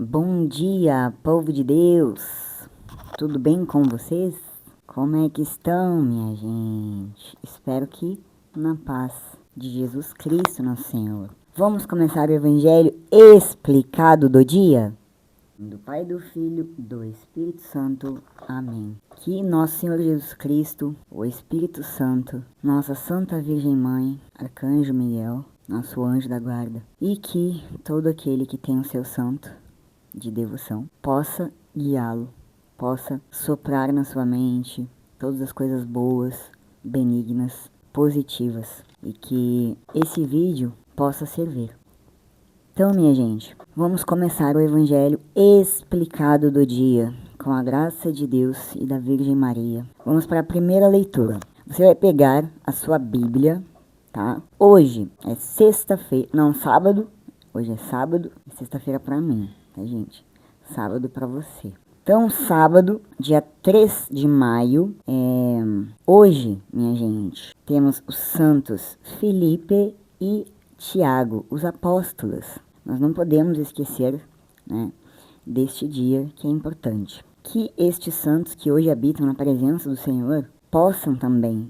Bom dia, povo de Deus! Tudo bem com vocês? Como é que estão, minha gente? Espero que na paz de Jesus Cristo, nosso Senhor. Vamos começar o Evangelho explicado do dia? Do Pai, do Filho, do Espírito Santo. Amém. Que nosso Senhor Jesus Cristo, o Espírito Santo, nossa Santa Virgem Mãe, Arcanjo Miguel, nosso anjo da guarda, e que todo aquele que tem o seu santo de devoção possa guiá-lo, possa soprar na sua mente todas as coisas boas, benignas, positivas, e que esse vídeo possa servir. Então, minha gente, vamos começar o Evangelho explicado do dia, com a graça de Deus e da Virgem Maria. Vamos para a primeira leitura. Você vai pegar a sua Bíblia, tá? Hoje é sexta-feira, não, sábado. Hoje é sábado e sexta-feira para mim, tá, gente? Sábado para você. Então, sábado, dia 3 de maio, hoje, minha gente, temos os santos Felipe e Tiago, os apóstolos. Nós não podemos esquecer, né, deste dia que é importante. Que estes santos que hoje habitam na presença do Senhor possam também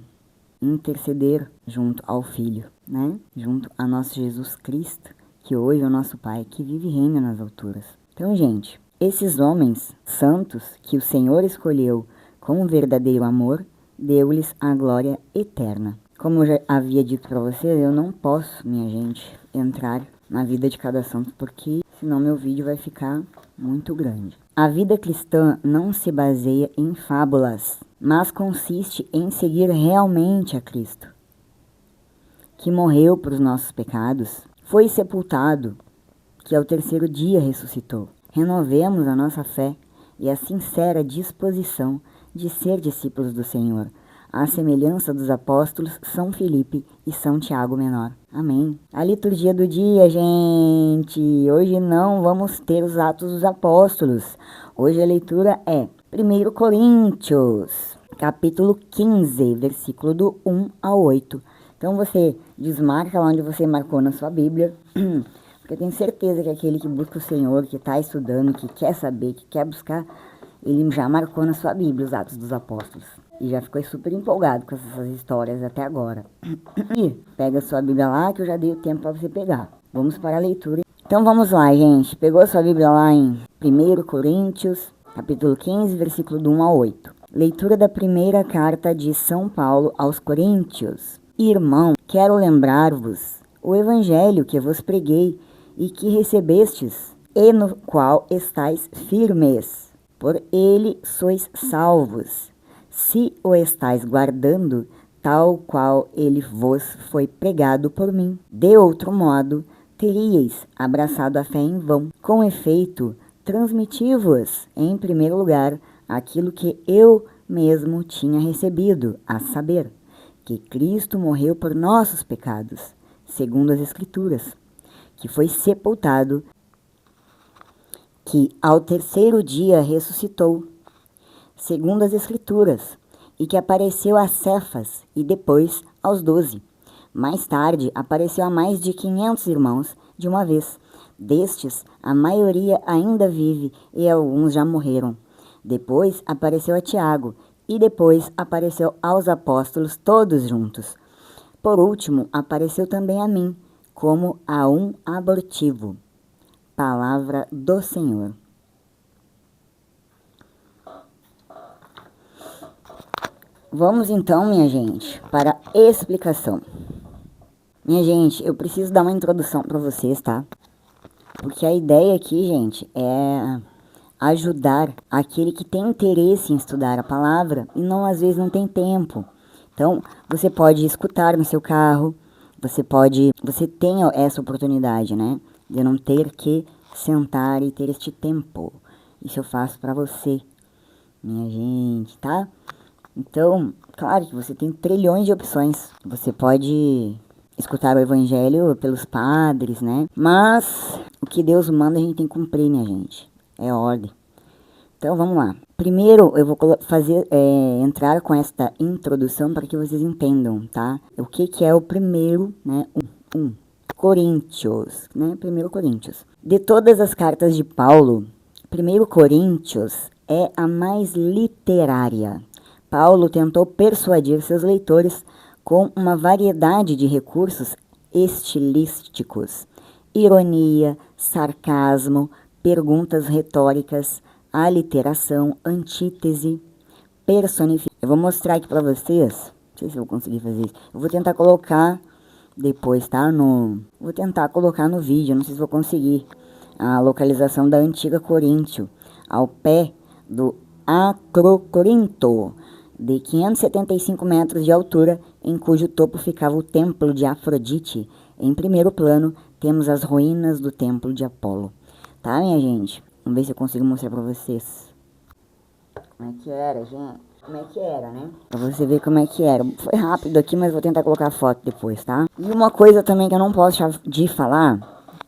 interceder junto ao Filho, né? Junto a nosso Jesus Cristo, que hoje é o nosso Pai, que vive e reina nas alturas. Então, gente, esses homens santos que o Senhor escolheu com um verdadeiro amor, deu-lhes a glória eterna. Como eu já havia dito para vocês, eu não posso, minha gente, entrar na vida de cada santo, porque senão meu vídeo vai ficar muito grande. A vida cristã não se baseia em fábulas, mas consiste em seguir realmente a Cristo, que morreu por os nossos pecados, foi sepultado, que ao terceiro dia ressuscitou. Renovemos a nossa fé e a sincera disposição de ser discípulos do Senhor, à semelhança dos apóstolos São Felipe e São Tiago Menor. Amém. A liturgia do dia, gente. Hoje não vamos ter os Atos dos Apóstolos. Hoje a leitura é 1 Coríntios, capítulo 15, versículo do 1 ao 8. Então você desmarca lá onde você marcou na sua Bíblia, porque eu tenho certeza que aquele que busca o Senhor, que está estudando, que quer saber, que quer buscar, ele já marcou na sua Bíblia os Atos dos Apóstolos. E já ficou super empolgado com essas histórias até agora. E pega a sua Bíblia lá, que eu já dei o tempo para você pegar. Vamos para a leitura. Então vamos lá, gente. Pegou a sua Bíblia lá em 1 Coríntios, capítulo 15, versículo do 1 ao 8. Leitura da primeira carta de São Paulo aos Coríntios. Irmão, quero lembrar-vos o evangelho que vos preguei e que recebestes, e no qual estáis firmes. Por ele sois salvos, se o estáis guardando, tal qual ele vos foi pregado por mim. De outro modo, teríeis abraçado a fé em vão. Com efeito, transmiti-vos, em primeiro lugar, aquilo que eu mesmo tinha recebido, a saber, que Cristo morreu por nossos pecados, segundo as Escrituras, que foi sepultado, que ao terceiro dia ressuscitou, segundo as Escrituras, e que apareceu a Cefas e depois aos 12. Mais tarde, apareceu a mais de 500 irmãos de uma vez. Destes, a maioria ainda vive e alguns já morreram. Depois, apareceu a Tiago e depois apareceu aos apóstolos todos juntos. Por último, apareceu também a mim, como a um abortivo. Palavra do Senhor. Vamos então, minha gente, para a explicação. Minha gente, eu preciso dar uma introdução para vocês, tá? Porque a ideia aqui, gente, é ajudar aquele que tem interesse em estudar a palavra e não, às vezes, não tem tempo. Então, você pode escutar no seu carro, você tem essa oportunidade, né? De não ter que sentar e ter este tempo. Isso eu faço para você, minha gente, tá? Então, claro que você tem trilhões de opções. Você pode escutar o evangelho pelos padres, né? Mas o que Deus manda a gente tem que cumprir, minha gente. É ordem. Então, vamos lá. Primeiro, eu vou entrar com esta introdução para que vocês entendam, tá? O que é o primeiro, né? Coríntios, né? 1 Coríntios. De todas as cartas de Paulo, 1 Coríntios é a mais literária. Paulo tentou persuadir seus leitores com uma variedade de recursos estilísticos: ironia, sarcasmo, perguntas retóricas, aliteração, antítese, personificação. Eu vou mostrar aqui para vocês, não sei se eu vou conseguir fazer isso. Eu vou tentar colocar depois, tá? Vou tentar colocar no vídeo, não sei se vou conseguir, a localização da antiga Coríntio, ao pé do Acrocorinto, de 575 metros de altura, em cujo topo ficava o templo de Afrodite. Em primeiro plano, temos as ruínas do templo de Apolo. Tá, minha gente? Vamos ver se eu consigo mostrar pra vocês. Como é que era, gente? Como é que era, né? Pra você ver como é que era. Foi rápido aqui, mas vou tentar colocar a foto depois, tá? E uma coisa também que eu não posso deixar de falar,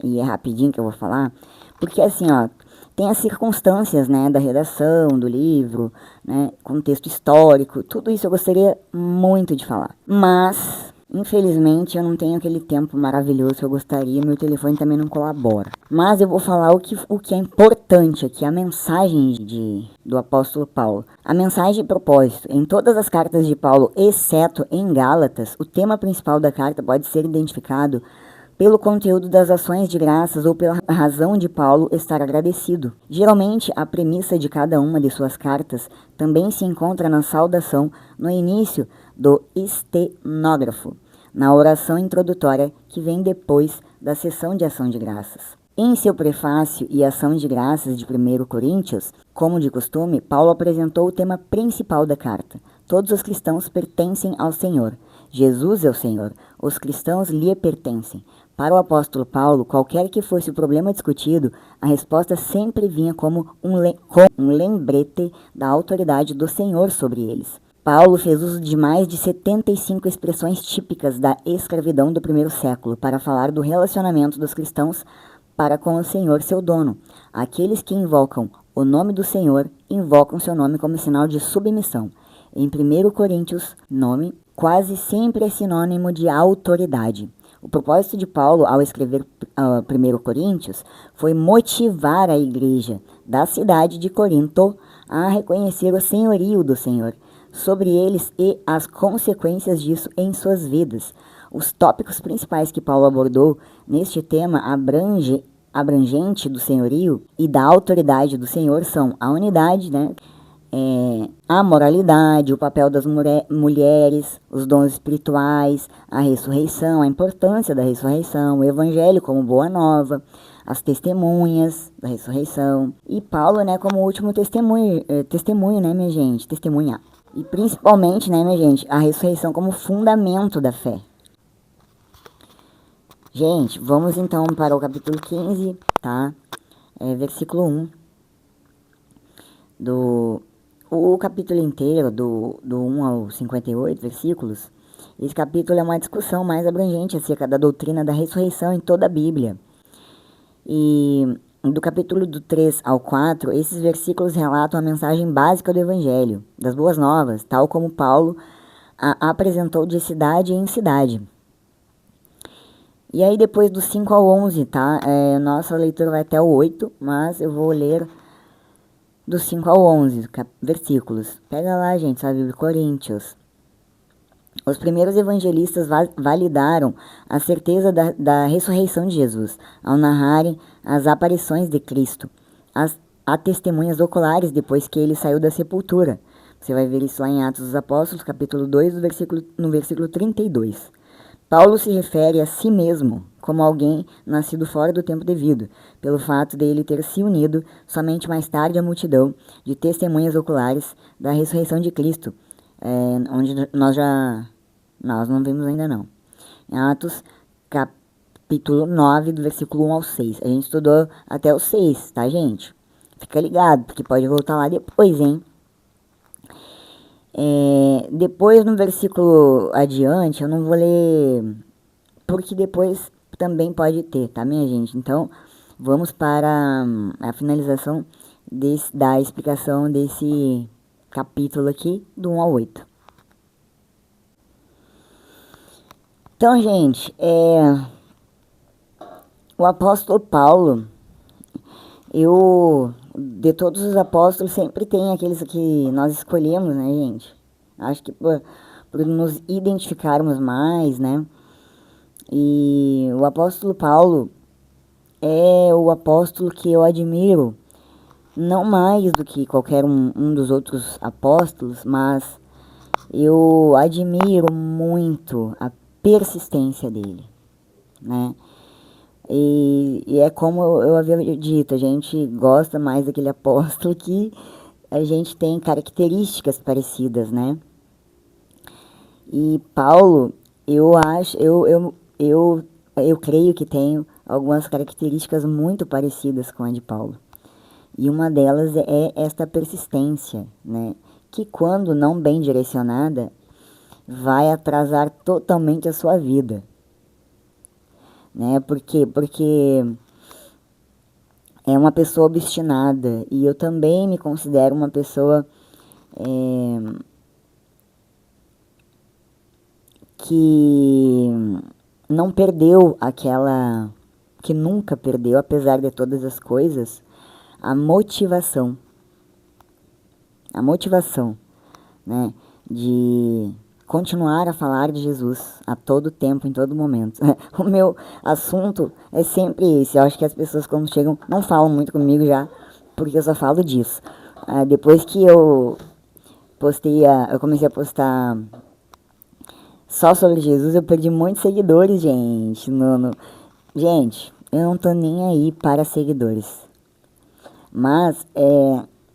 e é rapidinho que eu vou falar, porque assim, ó, tem as circunstâncias, né, da redação, do livro, né, contexto histórico, tudo isso eu gostaria muito de falar. Mas, infelizmente, eu não tenho aquele tempo maravilhoso que eu gostaria, meu telefone também não colabora. Mas eu vou falar o que é importante aqui, a mensagem do apóstolo Paulo. A mensagem de propósito. Em todas as cartas de Paulo, exceto em Gálatas, o tema principal da carta pode ser identificado pelo conteúdo das ações de graças ou pela razão de Paulo estar agradecido. Geralmente, a premissa de cada uma de suas cartas também se encontra na saudação no início do estenógrafo, na oração introdutória que vem depois da sessão de ação de graças. Em seu prefácio e ação de graças de 1 Coríntios, como de costume, Paulo apresentou o tema principal da carta. Todos os cristãos pertencem ao Senhor. Jesus é o Senhor. Os cristãos lhe pertencem. Para o apóstolo Paulo, qualquer que fosse o problema discutido, a resposta sempre vinha como um lembrete da autoridade do Senhor sobre eles. Paulo fez uso de mais de 75 expressões típicas da escravidão do primeiro século para falar do relacionamento dos cristãos para com o Senhor, seu dono. Aqueles que invocam o nome do Senhor invocam seu nome como sinal de submissão. Em 1 Coríntios, nome quase sempre é sinônimo de autoridade. O propósito de Paulo ao escrever 1 Coríntios foi motivar a igreja da cidade de Corinto a reconhecer o senhorio do Senhor sobre eles e as consequências disso em suas vidas. Os tópicos principais que Paulo abordou neste tema abrangente do senhorio e da autoridade do Senhor são a unidade, né? A moralidade, o papel das mulheres, os dons espirituais, a ressurreição, a importância da ressurreição, o evangelho como boa nova, as testemunhas da ressurreição. E Paulo, né, como último testemunho, né, minha gente? Testemunha. E principalmente, né, minha gente, a ressurreição como fundamento da fé. Gente, vamos então para o capítulo 15, tá? Versículo 1. O capítulo inteiro, do 1 ao 58 versículos, esse capítulo é uma discussão mais abrangente acerca da doutrina da ressurreição em toda a Bíblia. E do capítulo do 3 ao 4, esses versículos relatam a mensagem básica do Evangelho, das Boas Novas, tal como Paulo a apresentou de cidade em cidade. E aí depois do 5 ao 11, tá? Nossa leitura vai até o 8, mas eu vou ler do 5 ao 11 versículos. Pega lá, gente, sabe? De Coríntios. Os primeiros evangelistas validaram a certeza da ressurreição de Jesus ao narrarem as aparições de Cristo. Há testemunhas oculares depois que ele saiu da sepultura. Você vai ver isso lá em Atos dos Apóstolos, capítulo 2, no versículo 32. Paulo se refere a si mesmo como alguém nascido fora do tempo devido, pelo fato de ele ter se unido somente mais tarde à multidão de testemunhas oculares da ressurreição de Cristo, onde nós não vimos ainda não. Em Atos, capítulo 9, do versículo 1 ao 6. A gente estudou até o 6, tá, gente? Fica ligado, porque pode voltar lá depois, hein? Depois, no versículo adiante, eu não vou ler, porque depois também pode ter, tá, minha gente? Então, vamos para a finalização da explicação desse capítulo aqui, do 1 ao 8. Então, gente, o apóstolo Paulo, De todos os apóstolos, sempre tem aqueles que nós escolhemos, né, gente? Acho que por nos identificarmos mais, né? E o apóstolo Paulo é o apóstolo que eu admiro, não mais do que qualquer um dos outros apóstolos, mas eu admiro muito a persistência dele, né? E é como eu havia dito, a gente gosta mais daquele apóstolo que a gente tem características parecidas, né? E Paulo, eu acho, eu creio que tenho algumas características muito parecidas com a de Paulo. E uma delas é esta persistência, né? Que quando não bem direcionada, vai atrasar totalmente a sua vida, né? Porque é uma pessoa obstinada e eu também me considero uma pessoa que não perdeu que nunca perdeu, apesar de todas as coisas, a motivação. A motivação, né? De continuar a falar de Jesus a todo tempo, em todo momento. O meu assunto é sempre esse. Eu acho que as pessoas quando chegam não falam muito comigo já, porque eu só falo disso. Depois que eu eu comecei a postar só sobre Jesus, eu perdi muitos seguidores, gente. Gente, eu não tô nem aí para seguidores. Mas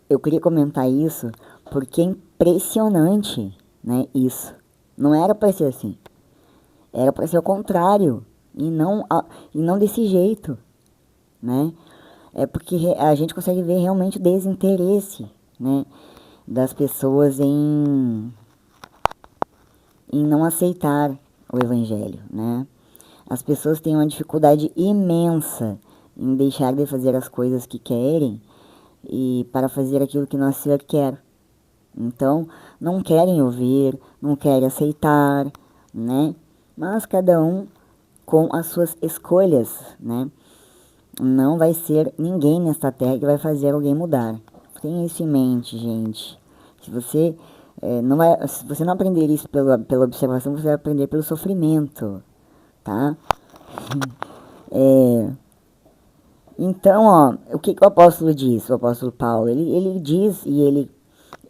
eu queria comentar isso porque é impressionante, né, isso. Não era para ser assim. Era para ser o contrário. E não desse jeito, né? É porque a gente consegue ver realmente o desinteresse, né, das pessoas em não aceitar o evangelho, né? As pessoas têm uma dificuldade imensa em deixar de fazer as coisas que querem e para fazer aquilo que nosso Senhor quer. Então, não querem ouvir, não querem aceitar, né? Mas cada um com as suas escolhas, né? Não vai ser ninguém nesta terra que vai fazer alguém mudar. Tenha isso em mente, gente. Se você se você não aprender isso pela observação, você vai aprender pelo sofrimento, tá? Então, ó, o que o apóstolo diz, o apóstolo Paulo? Ele diz e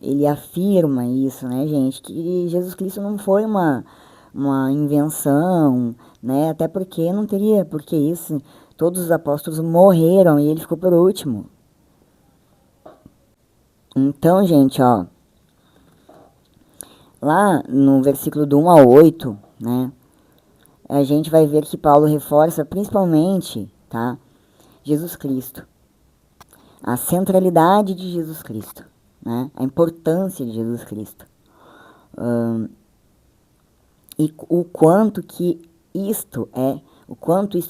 ele afirma isso, né, gente, que Jesus Cristo não foi uma invenção, né, até porque não teria, porque isso, todos os apóstolos morreram e ele ficou por último. Então, gente, ó, lá no versículo do 1 ao 8, né, a gente vai ver que Paulo reforça principalmente, tá, Jesus Cristo, a centralidade de Jesus Cristo, né, a importância de Jesus Cristo. E o quanto isto é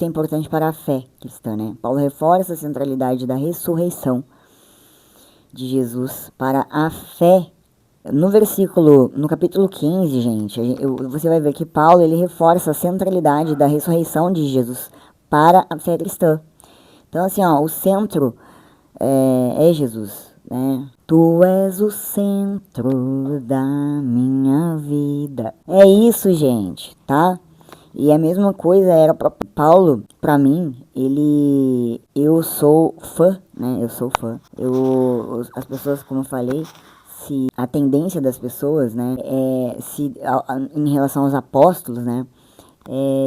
importante para a fé cristã, né? Paulo reforça a centralidade da ressurreição de Jesus para a fé. No capítulo 15, gente, você vai ver que Paulo ele reforça a centralidade da ressurreição de Jesus para a fé cristã. Então, assim, ó, o centro é Jesus, né? Tu és o centro da minha vida. É isso, gente, tá? E a mesma coisa era para Paulo, para mim, eu sou fã, né? Eu sou fã. As pessoas, como eu falei, se a tendência das pessoas, né, em relação aos apóstolos, né,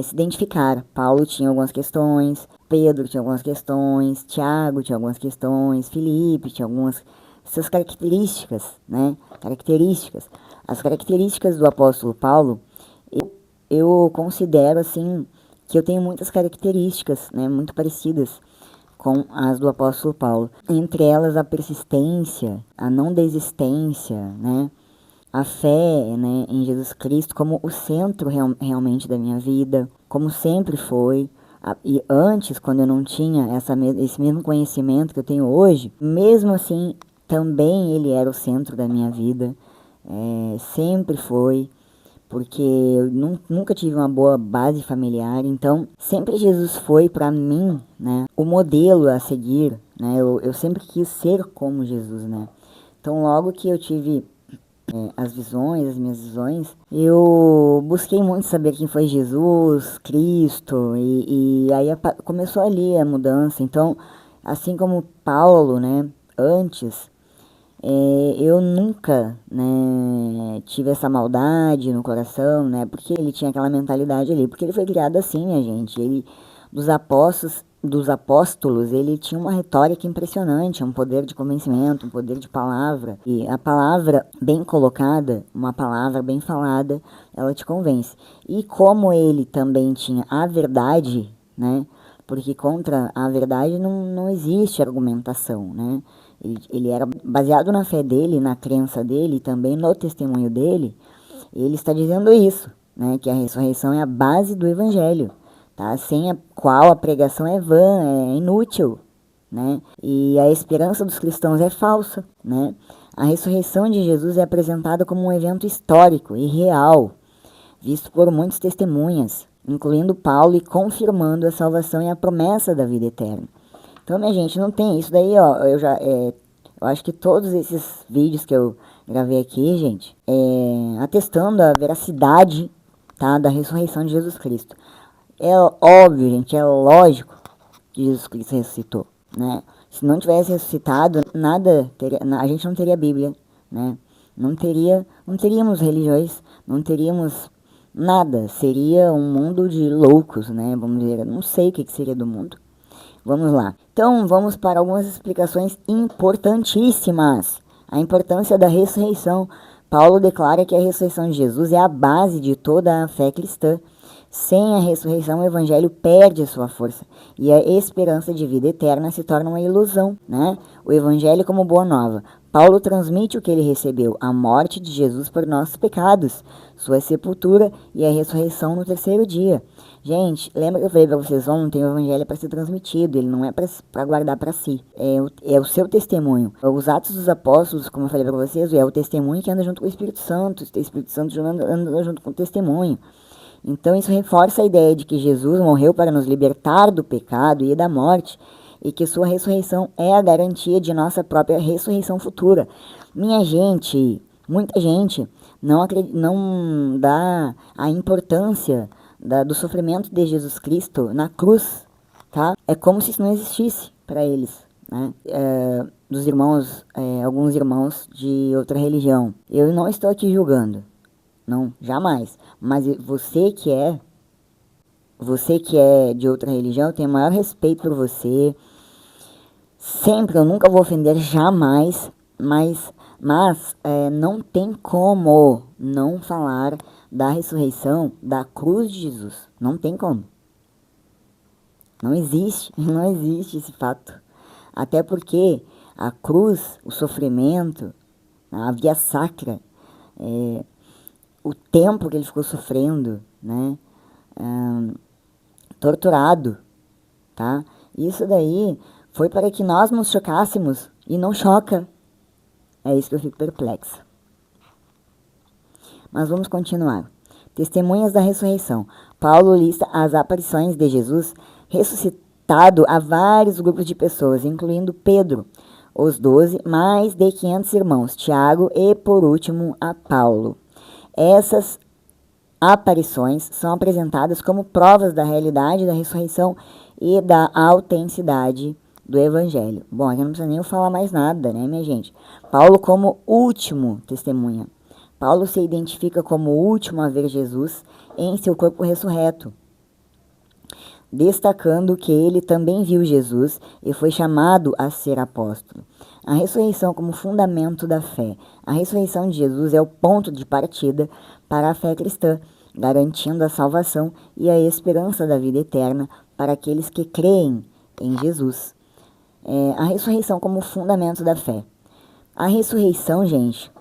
se identificar. Paulo tinha algumas questões, Pedro tinha algumas questões, Tiago tinha algumas questões, Filipe tinha algumas essas características, né? As características do apóstolo Paulo, eu considero assim que eu tenho muitas características, né, muito parecidas com as do apóstolo Paulo. Entre elas a persistência, a não desistência, né? A fé, né, em Jesus Cristo como o centro realmente da minha vida, como sempre foi. E antes, quando eu não tinha esse mesmo conhecimento que eu tenho hoje, mesmo assim, também ele era o centro da minha vida. Sempre foi. porque eu nunca tive uma boa base familiar, então sempre Jesus foi para mim, né, o modelo a seguir, né, eu sempre quis ser como Jesus, né, então logo que eu tive as visões, as minhas visões, eu busquei muito saber quem foi Jesus, Cristo, e aí começou ali a mudança. Então, assim como Paulo, né, antes, eu nunca, né, tive essa maldade no coração, né, porque ele tinha aquela mentalidade ali, porque ele foi criado assim, minha gente, ele, dos apóstolos, ele tinha uma retórica impressionante, um poder de convencimento, um poder de palavra, e a palavra bem colocada, uma palavra bem falada, ela te convence. E como ele também tinha a verdade, né, porque contra a verdade não existe argumentação, né? Ele era baseado na fé dele, na crença dele e também no testemunho dele. Ele está dizendo isso, né? Que a ressurreição é a base do evangelho, tá? Sem a qual a pregação é vã, é inútil, né? E a esperança dos cristãos é falsa, né? A ressurreição de Jesus é apresentada como um evento histórico e real, visto por muitas testemunhas, incluindo Paulo, e confirmando a salvação e a promessa da vida eterna. Então, minha gente, não tem isso daí, ó. Eu acho que todos esses vídeos que eu gravei aqui, gente, atestando a veracidade, tá, da ressurreição de Jesus Cristo. É óbvio, gente, é lógico que Jesus Cristo ressuscitou, né? Se não tivesse ressuscitado, a gente não teria Bíblia, né? Não teríamos religiões, não teríamos nada. Seria um mundo de loucos, né? Vamos dizer, não sei o que seria do mundo. Vamos lá. Então, vamos para algumas explicações importantíssimas. A importância da ressurreição. Paulo declara que a ressurreição de Jesus é a base de toda a fé cristã. Sem a ressurreição, o evangelho perde sua força e a esperança de vida eterna se torna uma ilusão, né? O evangelho como boa nova. Paulo transmite o que ele recebeu, a morte de Jesus por nossos pecados, sua sepultura e a ressurreição no terceiro dia. Gente, lembra que eu falei para vocês ontem, o evangelho é para ser transmitido, ele não é para guardar para si. É o seu testemunho. Os Atos dos Apóstolos, como eu falei para vocês, é o testemunho que anda junto com o Espírito Santo. O Espírito Santo anda junto com o testemunho. Então isso reforça a ideia de que Jesus morreu para nos libertar do pecado e da morte e que sua ressurreição é a garantia de nossa própria ressurreição futura. Minha gente, muita gente não dá a importância do sofrimento de Jesus Cristo na cruz, tá? É como se isso não existisse para eles, né? Dos irmãos, alguns irmãos de outra religião. Eu não estou aqui julgando. Não, jamais. Mas você que é de outra religião, eu tenho o maior respeito por você. Sempre, eu nunca vou ofender, jamais. Mas não tem como não falar da ressurreição, da cruz de Jesus. Não tem como. Não existe esse fato. Até porque a cruz, o sofrimento, a via sacra, o tempo que ele ficou sofrendo, né, torturado, tá? Isso daí foi para que nós nos chocássemos e não choca. É isso que eu fico perplexa. Mas vamos continuar. Testemunhas da ressurreição. Paulo lista as aparições de Jesus ressuscitado a vários grupos de pessoas, incluindo Pedro, os 12, mais de 500 irmãos, Tiago e, por último, a Paulo. Essas aparições são apresentadas como provas da realidade da ressurreição e da autenticidade do evangelho. Bom, aqui não precisa nem eu falar mais nada, né, minha gente? Paulo como último testemunha. Paulo se identifica como o último a ver Jesus em seu corpo ressurreto, destacando que ele também viu Jesus e foi chamado a ser apóstolo. A ressurreição como fundamento da fé. A ressurreição de Jesus é o ponto de partida para a fé cristã, garantindo a salvação e a esperança da vida eterna para aqueles que creem em Jesus. A ressurreição como fundamento da fé. A ressurreição, gente,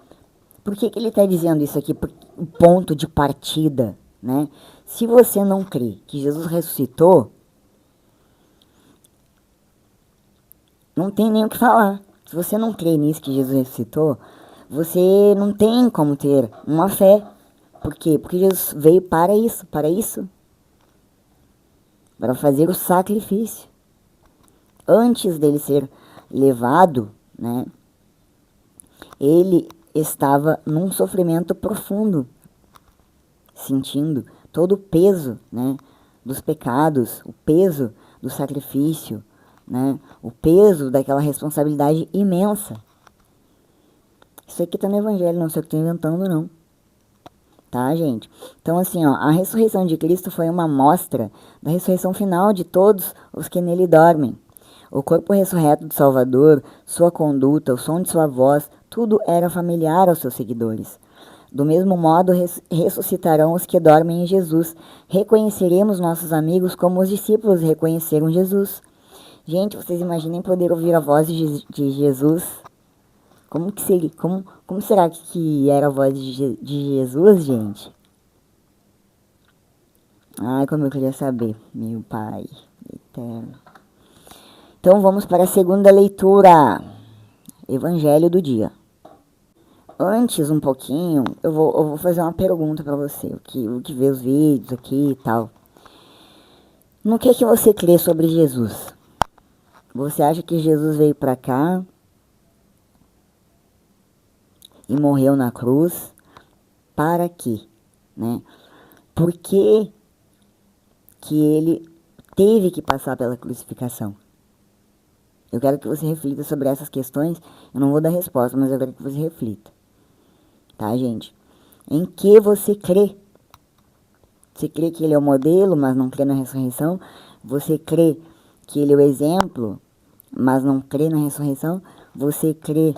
por que ele está dizendo isso aqui? O ponto de partida, né? Se você não crê que Jesus ressuscitou, não tem nem o que falar. Se você não crê nisso que Jesus ressuscitou, você não tem como ter uma fé, Por quê? Porque Jesus veio para isso, para fazer o sacrifício. Antes dele ser levado, né, ele estava num sofrimento profundo, sentindo todo o peso, né, dos pecados, o peso do sacrifício, né, o peso daquela responsabilidade imensa. Isso aqui tá no Evangelho, não sei o que tô inventando, não. Tá, gente? Então, assim, ó, a ressurreição de Cristo foi uma amostra da ressurreição final de todos os que nele dormem. O corpo ressurreto do Salvador, sua conduta, o som de sua voz, tudo era familiar aos seus seguidores. Do mesmo modo, ressuscitarão os que dormem em Jesus. Reconheceremos nossos amigos como os discípulos reconheceram Jesus. Gente, vocês imaginem poder ouvir a voz de Jesus? Como que seria, como será que era a voz de Jesus, gente? Ai, como eu queria saber, meu Pai eterno. Então vamos para a segunda leitura. Evangelho do dia. Antes, um pouquinho, eu vou fazer uma pergunta para você, o que vê os vídeos aqui e tal. No que você crê sobre Jesus? Você acha que Jesus veio para cá e morreu na cruz? Para quê? Né? Por que ele teve que passar pela crucificação? Eu quero que você reflita sobre essas questões. Eu não vou dar resposta, mas eu quero que você reflita. Tá, gente? Em que você crê? Você crê que ele é o modelo, mas não crê na ressurreição? Você crê que ele é o exemplo, mas não crê na ressurreição? Você crê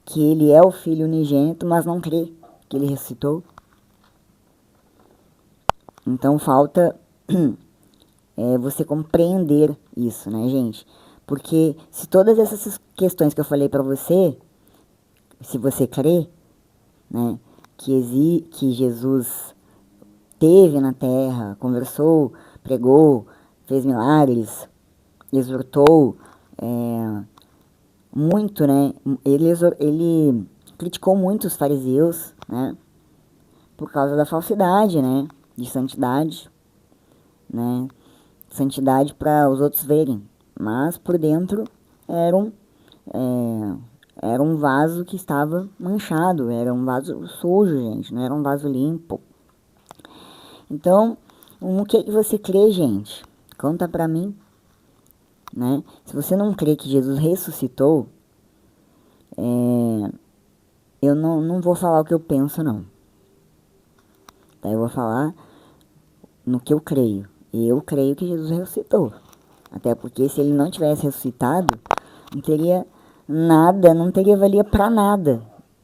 que ele é o Filho unigênito, mas não crê que ele ressuscitou? Então falta você compreender isso, né, gente? Porque se todas essas questões que eu falei para você, se você crê, né, que Jesus teve na terra, conversou, pregou, fez milagres, exortou, muito, né? Ele criticou muito os fariseus, né? Por causa da falsidade, né? De santidade, né? Santidade para os outros verem, mas por dentro era era um vaso que estava manchado, era um vaso sujo, gente, não era um vaso limpo. Então, no que você crê, gente? Conta pra mim, né? Se você não crê que Jesus ressuscitou, eu não vou falar o que eu penso, não. Tá? Eu vou falar no que eu creio. E eu creio que Jesus ressuscitou. Até porque se ele não tivesse ressuscitado, não teria nada, não teria valia para nada,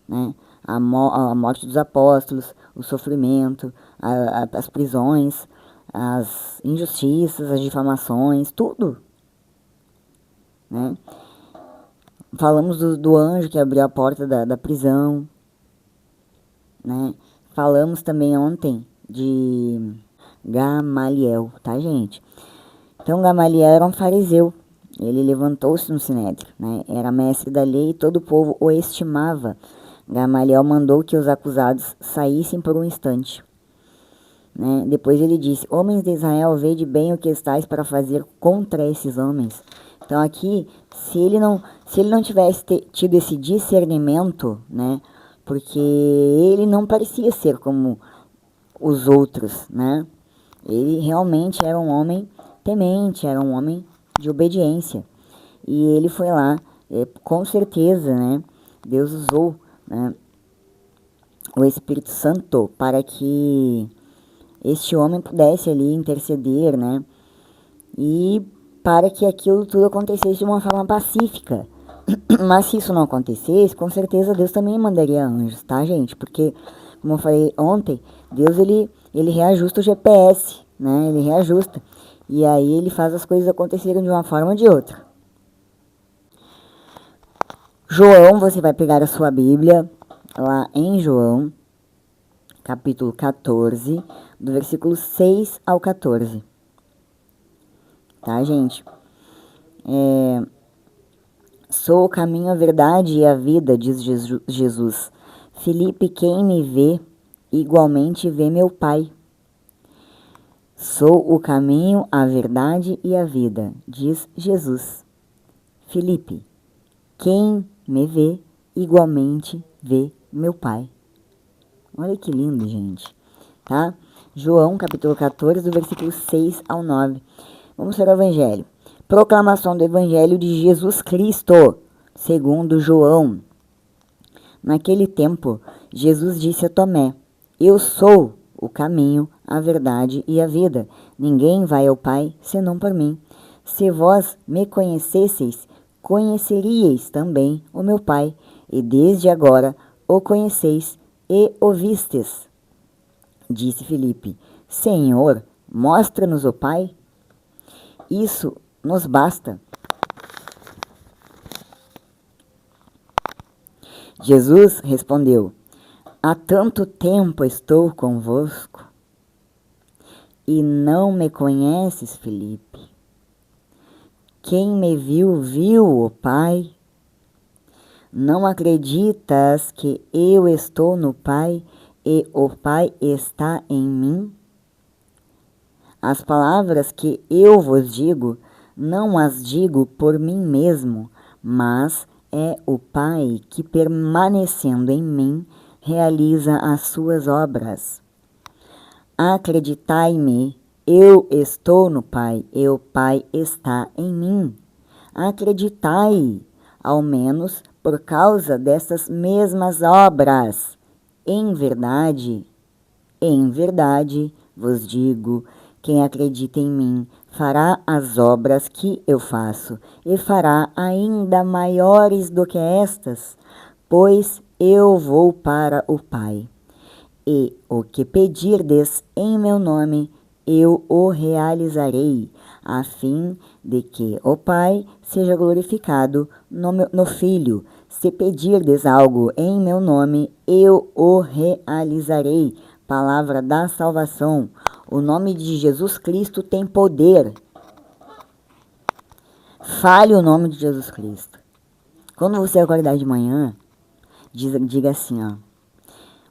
né? A morte dos apóstolos, o sofrimento, as prisões, as injustiças, as difamações, tudo, né? Falamos do anjo que abriu a porta da prisão, né? Falamos também ontem de Gamaliel, tá, gente? Então Gamaliel era um fariseu. Ele levantou-se no sinédrio, né? Era mestre da lei e todo o povo o estimava. Gamaliel mandou que os acusados saíssem por um instante, né? Depois ele disse: homens de Israel, vede bem o que estáis para fazer contra esses homens. Então aqui, se ele não tivesse tido esse discernimento, né? Porque ele não parecia ser como os outros, né? Ele realmente era um homem temente, era um homem de obediência. E ele foi lá, com certeza, né? Deus usou, né, o Espírito Santo para que este homem pudesse ali interceder, né? E para que aquilo tudo acontecesse de uma forma pacífica. Mas se isso não acontecesse, com certeza Deus também mandaria anjos, tá, gente? Porque, como eu falei ontem, Deus ele reajusta o GPS, né? Ele reajusta. E aí ele faz as coisas acontecerem de uma forma ou de outra. João, você vai pegar a sua Bíblia lá em João, capítulo 14, do versículo 6 ao 14. Tá, gente? Sou o caminho, a verdade e a vida, diz Jesus. Filipe, quem me vê, igualmente vê meu Pai. Sou o caminho, a verdade e a vida, diz Jesus. Filipe, quem me vê, igualmente vê meu Pai. Olha que lindo, gente, tá? João, capítulo 14, do versículo 6 ao 9. Vamos para o Evangelho. Proclamação do Evangelho de Jesus Cristo, segundo João. Naquele tempo, Jesus disse a Tomé, eu sou o caminho, a verdade e a vida. Ninguém vai ao Pai senão por mim. Se vós me conhecesseis, conheceríeis também o meu Pai, e desde agora o conheceis e o vistes. Disse Filipe, Senhor, mostra-nos o Pai. Isso nos basta. Jesus respondeu, há tanto tempo estou convosco e não me conheces, Filipe. Quem me viu, viu o Pai. Não acreditas que eu estou no Pai e o Pai está em mim? As palavras que eu vos digo, não as digo por mim mesmo, mas é o Pai que, permanecendo em mim, realiza as suas obras. Acreditai-me, eu estou no Pai e o Pai está em mim. Acreditai, ao menos por causa dessas mesmas obras. Em verdade vos digo, quem acredita em mim fará as obras que eu faço, e fará ainda maiores do que estas, pois eu vou para o Pai. E o que pedirdes em meu nome, eu o realizarei, a fim de que o Pai seja glorificado no Filho. Se pedirdes algo em meu nome, eu o realizarei. Palavra da salvação. O nome de Jesus Cristo tem poder. Fale o nome de Jesus Cristo. Quando você acordar de manhã, diga assim, ó.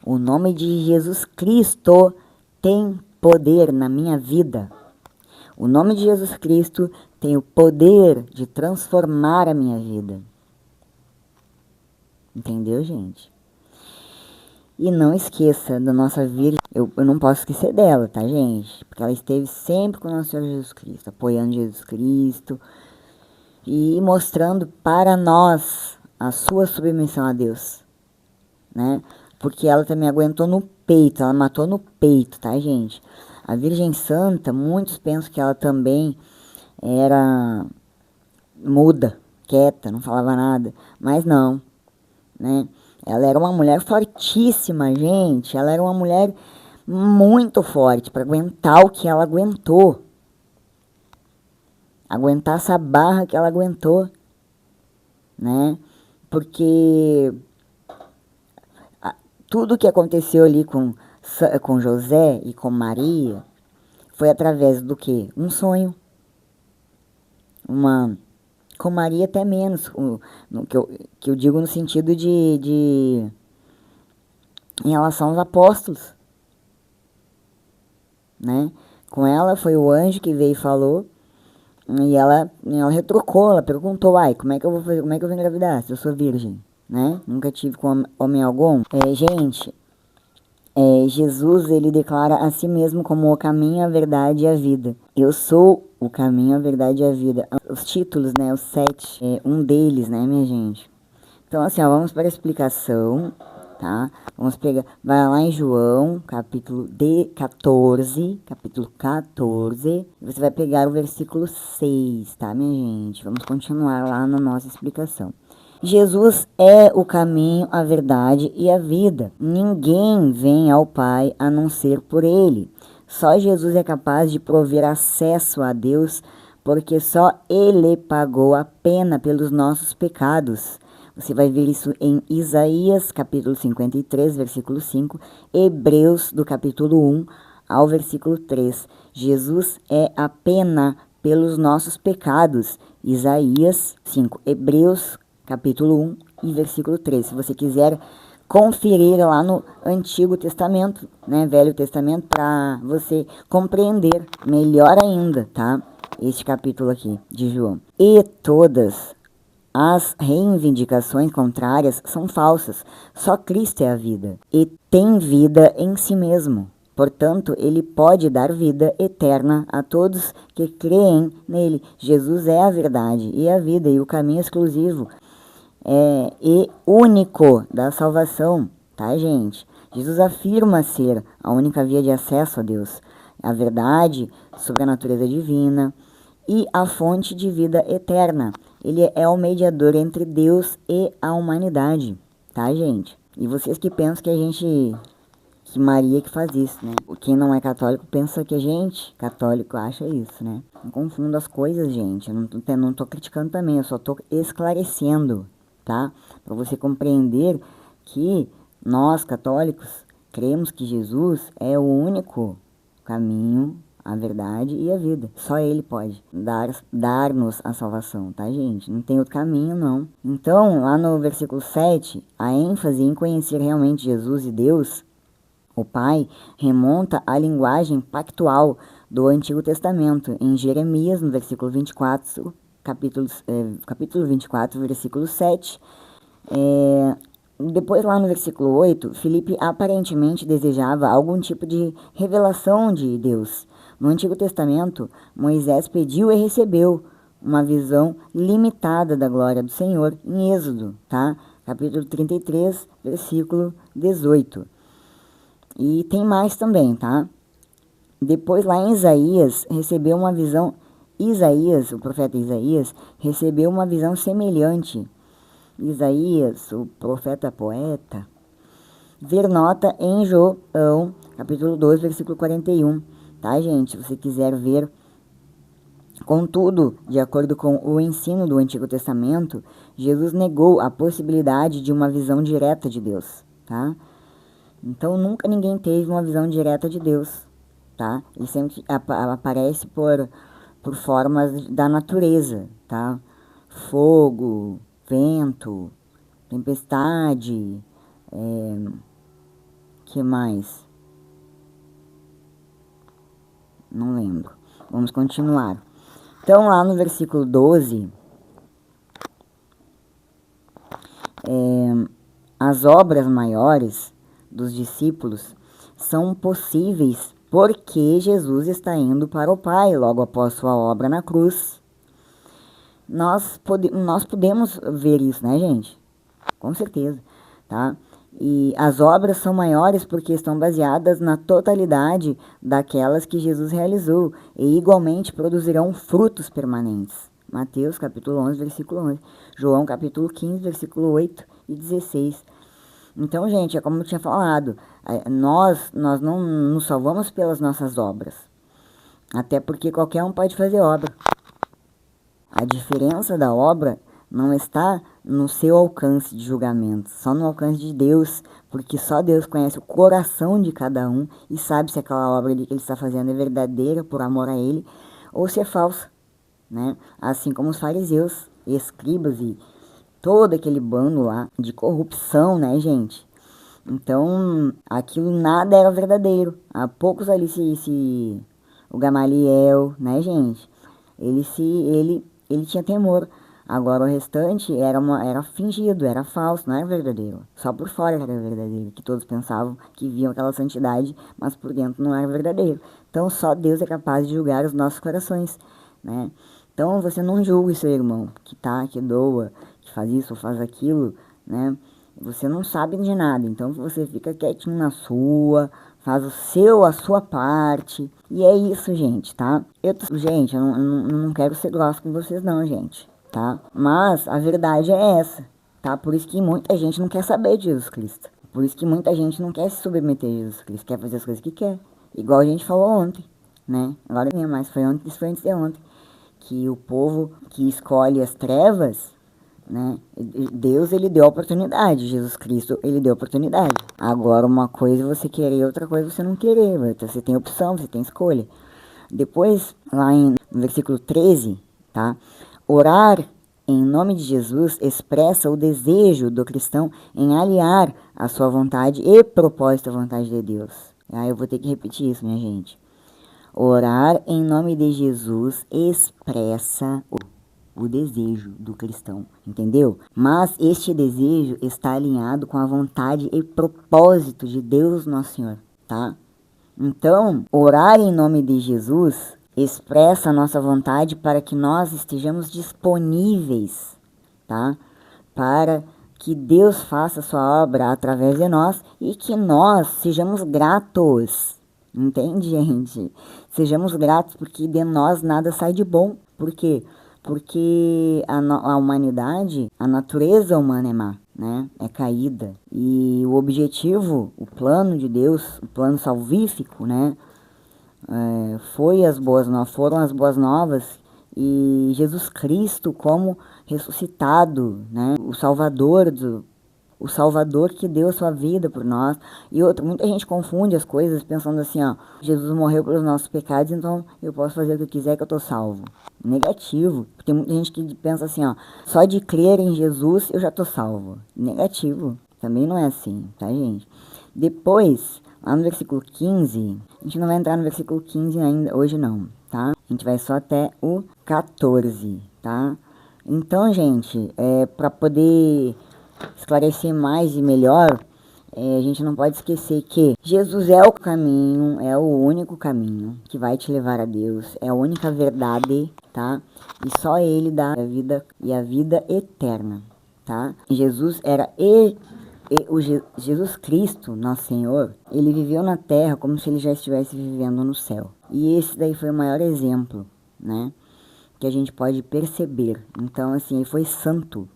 O nome de Jesus Cristo tem poder na minha vida. O nome de Jesus Cristo tem o poder de transformar a minha vida. Entendeu, gente? E não esqueça da nossa Virgem. Eu não posso esquecer dela, tá, gente? Porque ela esteve sempre com o nosso Senhor Jesus Cristo, apoiando Jesus Cristo e mostrando para nós a sua submissão a Deus, né? Porque ela também aguentou no peito, ela matou no peito, tá, gente? A Virgem Santa, muitos pensam que ela também era muda, quieta, não falava nada, mas não, né? Ela era uma mulher fortíssima, gente. Ela era uma mulher muito forte para aguentar o que ela aguentou. Aguentar essa barra que ela aguentou, né? Porque tudo que aconteceu ali com José e com Maria foi através do quê? Um sonho. Com Maria até menos, que eu digo no sentido em relação aos apóstolos, né? Com ela foi o anjo que veio e falou, e ela retrucou, ela perguntou, como é que eu vou fazer, como é que eu vou engravidar se eu sou virgem, né? Nunca tive com homem algum. Gente, Jesus, ele declara a si mesmo como o caminho, a verdade e a vida. Eu sou o caminho, a verdade e a vida. Os títulos, né, os 7, um deles, né, minha gente? Então, assim, ó, vamos para a explicação, tá? Vamos pegar, vai lá em João, capítulo 14, você vai pegar o versículo 6, tá, minha gente? Vamos continuar lá na nossa explicação. Jesus é o caminho, a verdade e a vida. Ninguém vem ao Pai a não ser por Ele. Só Jesus é capaz de prover acesso a Deus, porque só Ele pagou a pena pelos nossos pecados. Você vai ver isso em Isaías, capítulo 53, versículo 5, Hebreus, do capítulo 1 ao versículo 3. Jesus é a pena pelos nossos pecados. Isaías 5, Hebreus, capítulo 1 e versículo 3. Se você quiser conferir lá no Antigo Testamento, né, Velho Testamento, para você compreender melhor ainda, tá? Este capítulo aqui de João. E todas as reivindicações contrárias são falsas. Só Cristo é a vida e tem vida em si mesmo. Portanto, ele pode dar vida eterna a todos que creem nele. Jesus é a verdade e a vida e o caminho exclusivo e único da salvação, tá, gente? Jesus afirma ser a única via de acesso a Deus, a verdade sobre a natureza divina e a fonte de vida eterna. Ele é o mediador entre Deus e a humanidade, tá, gente? E vocês que pensam que Maria que faz isso, né? Quem não é católico pensa que a gente, católico, acha isso, né? Não confunda as coisas, gente. Eu não tô criticando também, eu só tô esclarecendo, tá? Para você compreender que nós, católicos, cremos que Jesus é o único caminho, a verdade e a vida. Só ele pode dar-nos a salvação, tá, gente? Não tem outro caminho, não. Então, lá no versículo 7, a ênfase em conhecer realmente Jesus e Deus, o Pai, remonta à linguagem pactual do Antigo Testamento, em Jeremias, no versículo 24, capítulo 24, versículo 7. Depois, lá no versículo 8, Filipe aparentemente desejava algum tipo de revelação de Deus. No Antigo Testamento, Moisés pediu e recebeu uma visão limitada da glória do Senhor em Êxodo, tá? Capítulo 33, versículo 18. E tem mais também, tá? Depois, lá em Isaías, recebeu uma visão... o profeta Isaías, recebeu uma visão semelhante. Isaías, o profeta poeta, ver nota em João, capítulo 2, versículo 41. Tá, gente? Se você quiser ver, contudo, de acordo com o ensino do Antigo Testamento, Jesus negou a possibilidade de uma visão direta de Deus, tá? Então, nunca ninguém teve uma visão direta de Deus, tá? Ele sempre aparece por formas da natureza, tá? Fogo, vento, tempestade, que mais? Não lembro. Vamos continuar. Então, lá no versículo 12, as obras maiores dos discípulos são possíveis porque Jesus está indo para o Pai logo após sua obra na cruz. Nós podemos ver isso, né, gente? Com certeza, tá? E as obras são maiores porque estão baseadas na totalidade daquelas que Jesus realizou e igualmente produzirão frutos permanentes. Mateus capítulo 11, versículo 11. João capítulo 15, versículo 8 e 16. Então, gente, é como eu tinha falado, nós não nos salvamos pelas nossas obras. Até porque qualquer um pode fazer obra. A diferença da obra não está no seu alcance de julgamento, só no alcance de Deus, porque só Deus conhece o coração de cada um e sabe se aquela obra que ele está fazendo é verdadeira por amor a ele ou se é falsa, né? Assim como os fariseus, escribas e todo aquele bando lá de corrupção, né, gente? Então, aquilo nada era verdadeiro. Há poucos ali o Gamaliel, né, gente? Ele tinha temor. Agora o restante era fingido, era falso, não era verdadeiro. Só por fora era verdadeiro, que todos pensavam que viam aquela santidade, mas por dentro não era verdadeiro. Então só Deus é capaz de julgar os nossos corações, né? Então você não julgue seu irmão, que doa, que faz isso ou faz aquilo, né? Você não sabe de nada, então você fica quietinho na sua, faz a sua parte. E é isso, gente, tá? Gente, eu não quero ser grosso com vocês não, gente, tá? Mas a verdade é essa, tá? Por isso que muita gente não quer saber de Jesus Cristo. Por isso que muita gente não quer se submeter a Jesus Cristo, quer fazer as coisas que quer. Igual a gente falou ontem, né? Agora nem mais, foi antes de ontem. Que o povo que escolhe as trevas, né? Deus, ele deu a oportunidade. Jesus Cristo, ele deu a oportunidade. Agora, uma coisa é você querer, outra coisa é você não querer. Você tem opção, você tem escolha. Depois, lá no versículo 13, tá? Orar em nome de Jesus expressa o desejo do cristão em aliar a sua vontade e propósito à vontade de Deus. Eu vou ter que repetir isso, minha gente. Orar em nome de Jesus expressa o desejo do cristão, entendeu? Mas este desejo está alinhado com a vontade e propósito de Deus Nosso Senhor, tá? Então, orar em nome de Jesus expressa a nossa vontade para que nós estejamos disponíveis, tá? Para que Deus faça a sua obra através de nós e que nós sejamos gratos, entende, gente? Sejamos gratos porque de nós nada sai de bom. Por quê? Porque a humanidade, a natureza humana é má, né? É caída. E o objetivo, o plano de Deus, o plano salvífico, né? Foram as boas novas e Jesus Cristo como ressuscitado, né? O Salvador que deu a sua vida por nós. E muita gente confunde as coisas pensando assim, Jesus morreu pelos nossos pecados, então eu posso fazer o que eu quiser que eu tô salvo. Negativo. Tem muita gente que pensa assim, só de crer em Jesus eu já tô salvo. Negativo. Também não é assim, tá, gente? Depois, lá no versículo 15, a gente não vai entrar no versículo 15 ainda, hoje não, tá? A gente vai só até o 14, tá? Então, gente, para poder esclarecer mais e melhor, a gente não pode esquecer que Jesus é o caminho, é o único caminho que vai te levar a Deus, é a única verdade, tá? E só Ele dá a vida e a vida eterna, tá? Jesus Jesus Cristo, nosso Senhor, Ele viveu na terra como se Ele já estivesse vivendo no céu. E esse daí foi o maior exemplo, né? Que a gente pode perceber. Então, assim, Ele foi santo.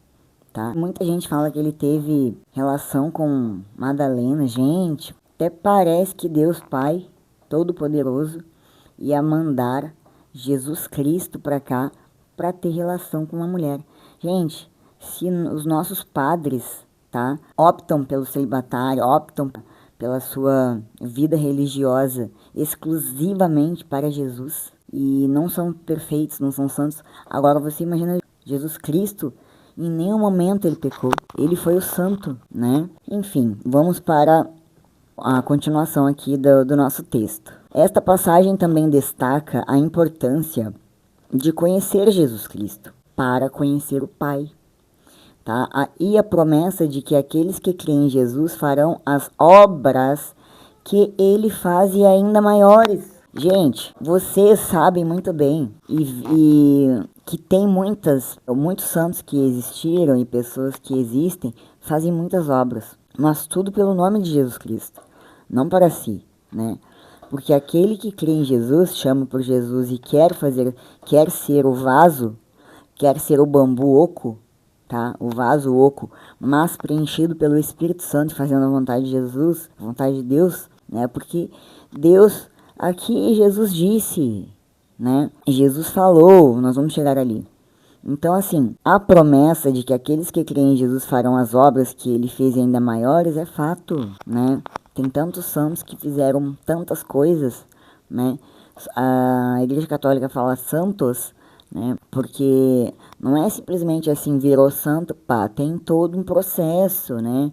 Tá? Muita gente fala que ele teve relação com Madalena. Gente, até parece que Deus Pai Todo-Poderoso ia mandar Jesus Cristo para cá para ter relação com uma mulher. Gente, se os nossos padres, tá, optam pelo celibatário, optam pela sua vida religiosa exclusivamente para Jesus e não são perfeitos, não são santos, agora você imagina Jesus Cristo. Em nenhum momento ele pecou. Ele foi o santo, né? Enfim, vamos para a continuação aqui do nosso texto. Esta passagem também destaca a importância de conhecer Jesus Cristo para conhecer o Pai, tá? E a promessa de que aqueles que creem em Jesus farão as obras que ele faz e ainda maiores. Gente, vocês sabem muito bem e que tem muitos santos que existiram e pessoas que existem fazem muitas obras, mas tudo pelo nome de Jesus Cristo, não para si, né? Porque aquele que crê em Jesus, chama por Jesus e quer ser o vaso, quer ser o bambu oco, tá? O vaso oco, mas preenchido pelo Espírito Santo, fazendo a vontade de Jesus, a vontade de Deus, né? Porque Deus, aqui Jesus disse, né? Jesus falou, nós vamos chegar ali. Então, assim, a promessa de que aqueles que creem em Jesus farão as obras que ele fez ainda maiores é fato, né? Tem tantos santos que fizeram tantas coisas, né? A Igreja Católica fala santos, né? Porque não é simplesmente assim, virou santo, pá, tem todo um processo, né?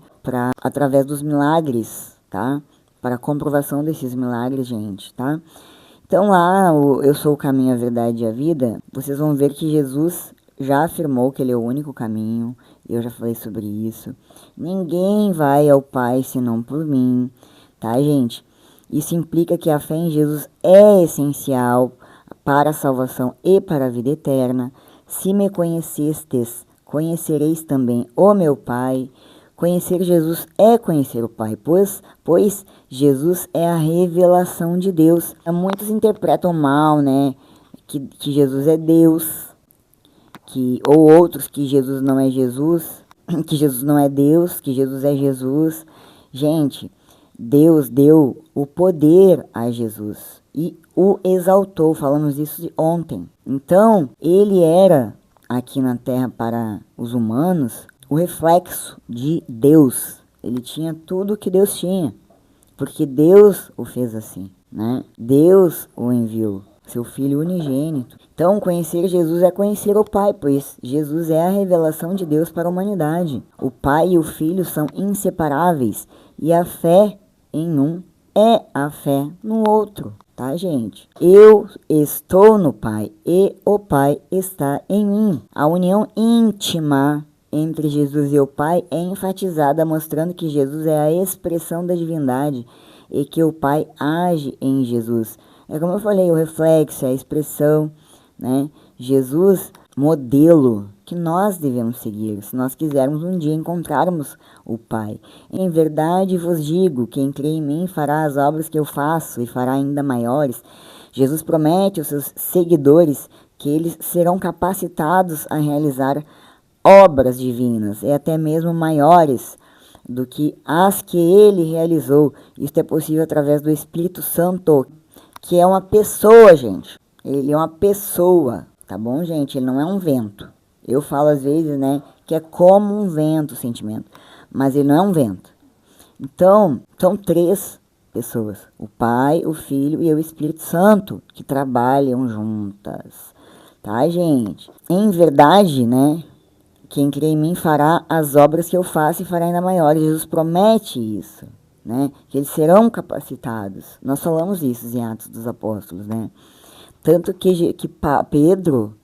Através dos milagres, tá? Para a comprovação desses milagres, gente, tá? Então lá, eu sou o caminho, a verdade e a vida, vocês vão ver que Jesus já afirmou que ele é o único caminho, eu já falei sobre isso. Ninguém vai ao Pai senão por mim, tá, gente? Isso implica que a fé em Jesus é essencial para a salvação e para a vida eterna. Se me conhecestes, conhecereis também o meu Pai. Conhecer Jesus é conhecer o Pai, pois Jesus é a revelação de Deus. Muitos interpretam mal, né, que Jesus é Deus, ou outros que Jesus não é Jesus, que Jesus não é Deus, que Jesus é Jesus. Gente, Deus deu o poder a Jesus e o exaltou, falamos isso ontem. Então, ele era, aqui na Terra para os humanos, o reflexo de Deus. Ele tinha tudo que Deus tinha, porque Deus o fez assim, né? Deus o enviou. seu Filho unigênito. Então, conhecer Jesus é conhecer o Pai, pois Jesus é a revelação de Deus para a humanidade. O Pai e o Filho são inseparáveis e a fé em um é a fé no outro, tá, gente? Eu estou no Pai e o Pai está em mim. A união íntima entre Jesus e o Pai é enfatizada, mostrando que Jesus é a expressão da divindade e que o Pai age em Jesus. É como eu falei, o reflexo, a expressão, né? Jesus, modelo que nós devemos seguir, se nós quisermos um dia encontrarmos o Pai. Em verdade vos digo, quem crê em mim fará as obras que eu faço e fará ainda maiores. Jesus promete aos seus seguidores que eles serão capacitados a realizar obras divinas e até mesmo maiores do que as que ele realizou. Isso é possível através do Espírito Santo, que é uma pessoa, gente. Ele é uma pessoa, tá bom, gente? Ele não é um vento. Eu falo às vezes, né, que é como um vento o sentimento, mas ele não é um vento. Então, são 3 pessoas, o Pai, o Filho e o Espírito Santo, que trabalham juntas, tá, gente? Em verdade, né, quem crê em mim fará as obras que eu faço e fará ainda maiores. Jesus promete isso, né, que eles serão capacitados. Nós falamos isso em Atos dos Apóstolos, né? Tanto que Pedro,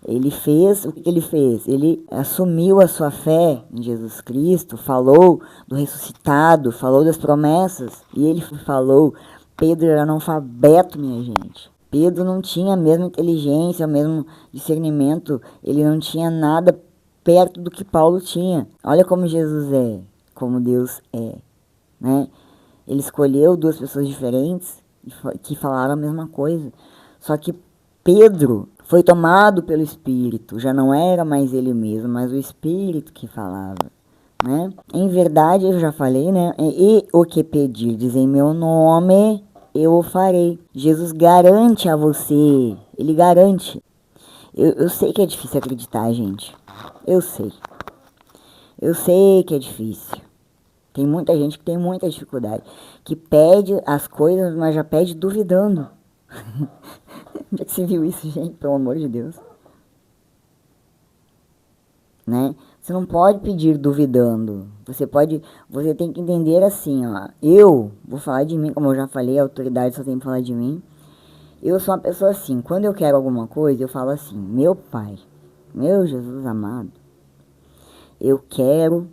ele fez, o que ele fez? Ele assumiu a sua fé em Jesus Cristo, falou do ressuscitado, falou das promessas, e ele falou. Pedro era analfabeto, minha gente. Pedro não tinha a mesma inteligência, o mesmo discernimento, ele não tinha nada perto do que Paulo tinha. Olha como Jesus é, como Deus é, né? Ele escolheu 2 pessoas diferentes que falaram a mesma coisa. Só que Pedro foi tomado pelo Espírito, já não era mais ele mesmo, mas o Espírito que falava, né? Em verdade, eu já falei, né? E o que pedirdes em meu nome, eu o farei. Jesus garante a você, ele garante. Eu sei que é difícil acreditar, gente. Eu sei. Eu sei que é difícil. Tem muita gente que tem muita dificuldade, que pede as coisas, mas já pede duvidando. Onde é que você viu isso, gente? Pelo amor de Deus. Né? Você não pode pedir duvidando. Você tem que entender assim, ó. Eu vou falar de mim, como eu já falei, a autoridade só tem que falar de mim. Eu sou uma pessoa assim, quando eu quero alguma coisa, eu falo assim, meu Pai, meu Jesus amado, eu quero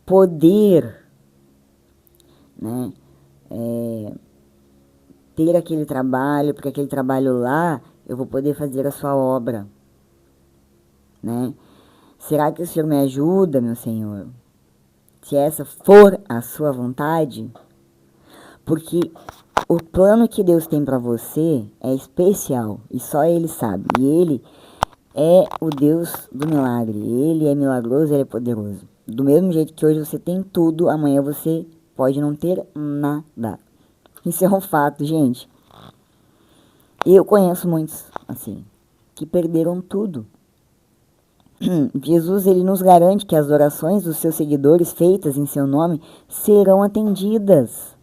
poder, né, ter aquele trabalho, porque aquele trabalho lá, eu vou poder fazer a sua obra, né? Será que o Senhor me ajuda, meu Senhor? Se essa for a sua vontade? Porque o plano que Deus tem para você é especial e só Ele sabe. E Ele é o Deus do milagre. Ele é milagroso, Ele é poderoso. Do mesmo jeito que hoje você tem tudo, amanhã você pode não ter nada. Isso é um fato, gente. Eu conheço muitos, assim, que perderam tudo. Jesus, ele nos garante que as orações dos seus seguidores feitas em seu nome serão atendidas.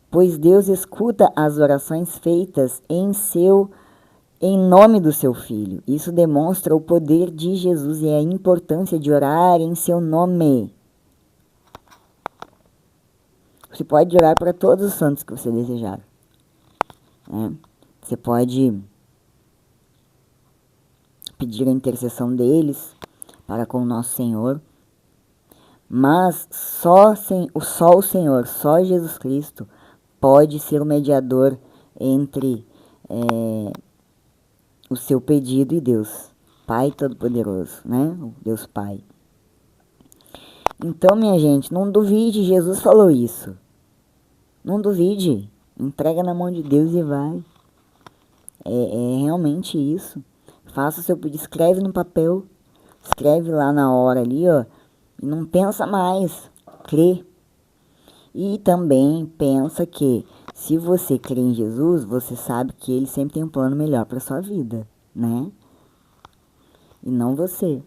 Pois Deus escuta as orações feitas em nome do seu Filho. Isso demonstra o poder de Jesus e a importância de orar em seu nome. Você pode orar para todos os santos que você desejar, né? Você pode pedir a intercessão deles para com o nosso Senhor, mas só o Senhor, só Jesus Cristo pode ser o mediador entre o seu pedido e Deus, Pai Todo-Poderoso, né? O Deus Pai. Então, minha gente, não duvide, Jesus falou isso. Não duvide, entrega na mão de Deus e vai. É realmente isso. Faça o seu pedido, escreve no papel, escreve lá na hora ali, ó, e não pensa mais, crê. E também pensa que se você crê em Jesus, você sabe que Ele sempre tem um plano melhor para sua vida, né? E não você.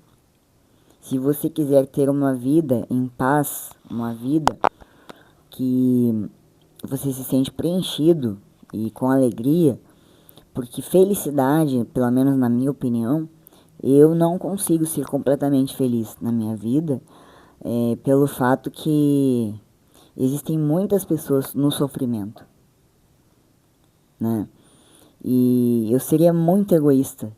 Se você quiser ter uma vida em paz, uma vida que você se sente preenchido, e com alegria, porque felicidade, pelo menos na minha opinião, eu não consigo ser completamente feliz na minha vida, pelo fato que existem muitas pessoas no sofrimento, né? E eu seria muito egoísta,